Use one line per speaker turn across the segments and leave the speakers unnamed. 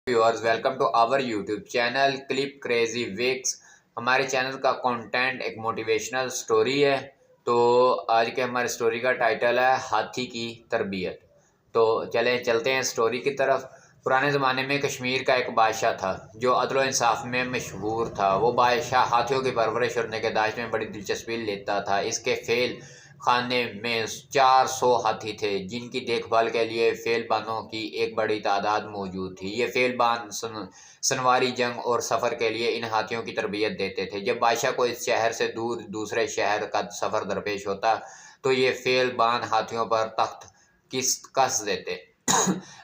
Viewers welcome to our YouTube channel clip crazy weeks. हमारे चैनल का कंटेंट एक मोटिवेशनल स्टोरी है। तो आज के हमारे स्टोरी का टाइटल है हाथी की तरबियत। तो चलते हैं स्टोरी की तरफ। पुराने ज़माने में कश्मीर का एक बादशाह था जो अदल व इंसाफ में मशहूर था। वो बादशाह हाथियों की परवरिश और निगहदाश्त में बड़ी दिलचस्पी लेता था। इसके फेल खाने में 400 हाथी थे जिनकी देखभाल के लिए फेलबानों की एक बड़ी तादाद मौजूद थी। ये फेलबान सनवारी जंग और सफ़र के लिए इन हाथियों की तरबियत देते थे। जब बादशाह को इस शहर से दूर दूसरे शहर का सफ़र दरपेश होता तो ये फेलबान हाथियों पर तख्त कस देते।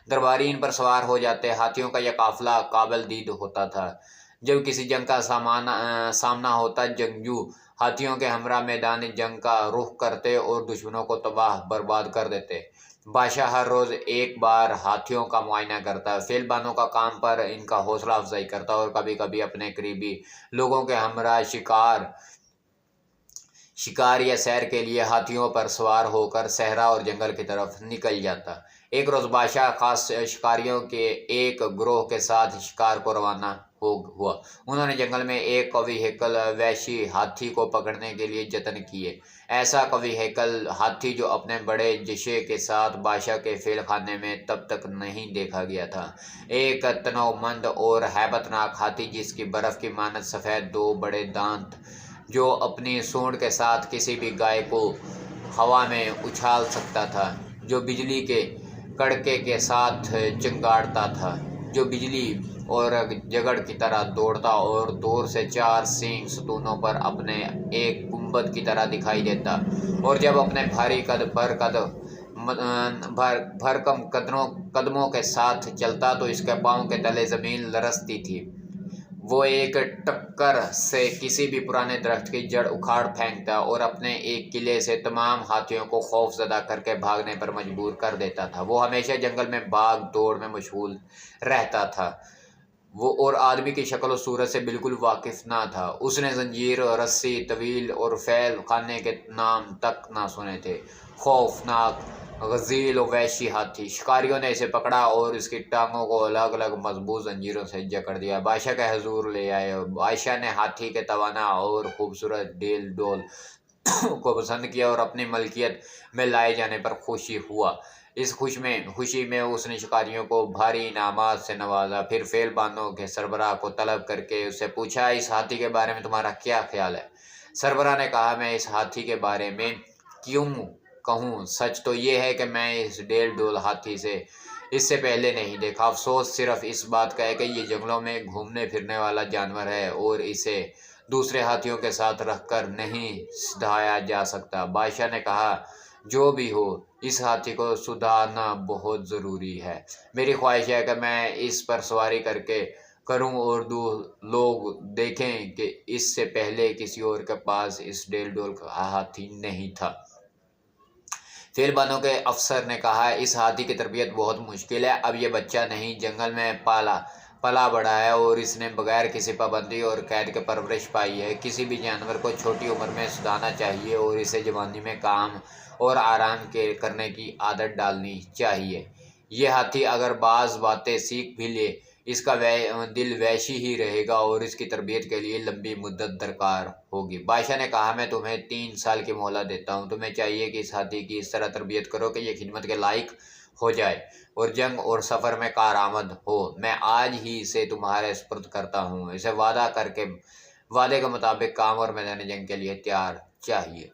दरबारी इन पर सवार हो जाते। हाथियों का यह काफिला काबिल दीद होता था। जब किसी जंग का सामना होता, जंगजू हाथियों के हमरा मैदान जंग का रुख करते और दुश्मनों को तबाह बर्बाद कर देते। बादशाह हर रोज़ एक बार हाथियों का मुआयना करता, फेलबानों का काम पर इनका हौसला अफजाई करता और कभी कभी अपने करीबी लोगों के हमरा शिकार या सैर के लिए हाथियों पर सवार होकर सहरा और जंगल की तरफ निकल जाता। एक रोज़ बादशाह खास शिकारियों के एक ग्रोह के साथ शिकार को रवाना हुआ। उन्होंने जंगल में एक कवि हैकल वैशी हाथी को पकड़ने के लिए जतन किए। ऐसा कवि हैकल हाथी जो अपने बड़े जशे के साथ बादशाह के फेल खाने में तब तक नहीं देखा गया था। एक तनोमंद और हैबतनाक हाथी जिसकी बर्फ़ की मानद सफ़ेद दो बड़े दांत, जो अपनी सूंड के साथ किसी भी गाय को हवा में उछाल सकता था, जो बिजली के कड़के के साथ चिंगाड़ता था, जो बिजली और जगड़ की तरह दौड़ता और दूर से चार सींग सतूनों पर अपने एक गुंबद की तरह दिखाई देता, और जब अपने भारी भरकम कदमों के साथ चलता तो इसके पाँव के तले ज़मीन लरसती थी। वो एक टक्कर से किसी भी पुराने दरख्त की जड़ उखाड़ फेंकता और अपने एक किले से तमाम हाथियों को खौफजदा करके भागने पर मजबूर कर देता था। वो हमेशा जंगल में भाग दौड़ में मशगूल रहता था। वो और आदमी की शक्ल और सूरत से बिल्कुल वाकिफ ना था। उसने जंजीर, रस्सी, तवील और फैल खाने के नाम तक ना सुने थे। खौफनाक गजील और वैशी हाथी। शिकारियों ने इसे पकड़ा और इसकी टांगों को अलग अलग मजबूत जंजीरों से जकड़ दिया। बादशाह के हजूर ले आए। बादशाह ने हाथी के तवाना और खूबसूरत डेल डोल को पसंद किया और अपनी मलकियत में लाए जाने पर खुशी हुआ। इस खुशी में उसने शिकारियों को भारी इनामात से नवाजा। फिर फेलबानों के सरबराह को तलब करके उससे पूछा, इस हाथी के बारे में तुम्हारा क्या ख्याल है? सरबराह ने कहा, मैं इस हाथी के बारे में क्यों कहूँ? सच तो ये है कि मैं इस डेल डोल हाथी से इससे पहले नहीं देखा। अफसोस सिर्फ इस बात का है कि ये जंगलों में घूमने फिरने वाला जानवर है और इसे दूसरे हाथियों के साथ रखकर नहीं सुधाया जा सकता। बादशाह ने कहा, जो भी हो, इस हाथी को सुधारना बहुत ज़रूरी है। मेरी ख्वाहिश है कि मैं इस पर सवारी करूं और लोग देखें कि इससे पहले किसी और के पास इस डेल डोल का हाथी नहीं था। फेलबानों के अफसर ने कहा, इस हाथी की तरबियत बहुत मुश्किल है। अब ये बच्चा नहीं, जंगल में पला बड़ा है और इसने बगैर किसी पाबंदी और कैद के परवरिश पाई है। किसी भी जानवर को छोटी उम्र में सुधारना चाहिए और इसे जवानी में काम और आराम करने की आदत डालनी चाहिए। ये हाथी अगर बाज़ बातें सीख भी ले, इसका दिल वैशी ही रहेगा और इसकी तरबियत के लिए लंबी मुद्दत दरकार होगी। बादशाह ने कहा, मैं तुम्हें 3 साल की मोहलत देता हूँ। तुम्हें चाहिए कि इस हाथी की इस तरह तरबियत करो कि ये खिदमत के लायक हो जाए और जंग और सफ़र में कारआमद हो। मैं आज ही इसे तुम्हारे सुपुर्द करता हूँ। इसे वादे के मुताबिक काम और मैदान जंग के लिए तैयार चाहिए।